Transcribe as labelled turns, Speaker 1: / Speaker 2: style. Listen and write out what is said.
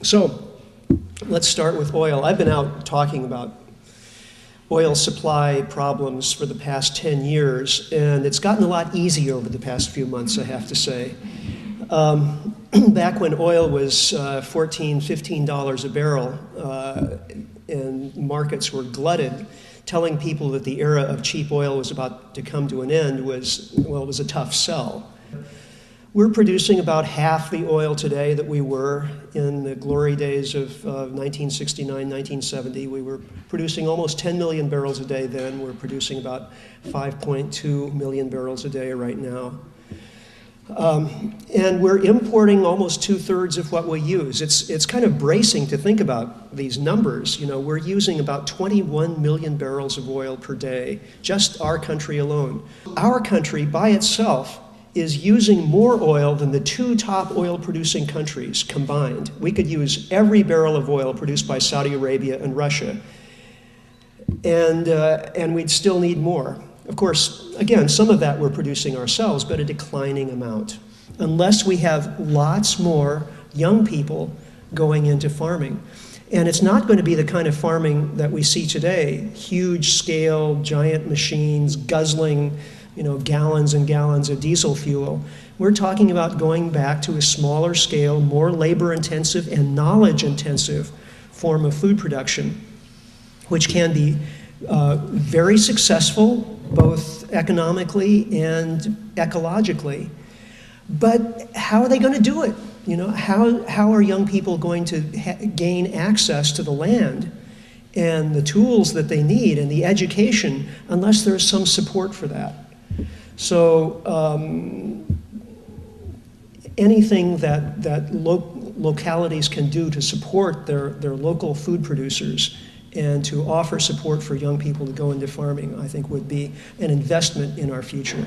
Speaker 1: So let's start with oil. I've been out talking about oil supply problems for the past 10 years, and it's gotten a lot easier over the past few months, I have to say. Back when oil was $14, $15 a barrel, and markets were glutted, telling people that the era of cheap oil was about to come to an end was, well, it was a tough sell. We're producing about half the oil today that we were in the glory days of 1969, 1970. We were producing almost 10 million barrels a day then. We're producing about 5.2 million barrels a day right now. And we're importing almost 2/3 of what we use. It's kind of bracing to think about these numbers. You know, we're using about 21 million barrels of oil per day, just our country alone. Our country by itself is using more oil than the two top oil-producing countries combined. We could use every barrel of oil produced by Saudi Arabia and Russia, and we'd still need more. Of course, again, some of that we're producing ourselves, but a declining amount, unless we have lots more young people going into farming. And it's not going to be the kind of farming that we see today, huge scale, giant machines guzzling, gallons and gallons of diesel fuel. We're talking about going back to a smaller scale, more labor-intensive and knowledge-intensive form of food production, which can be very successful, both economically and ecologically. But how are they going to do it? How are young people going to gain access to the land and the tools that they need and the education unless there's some support for that? So anything that localities can do to support their local food producers and to offer support for young people to go into farming, I think would be an investment in our future.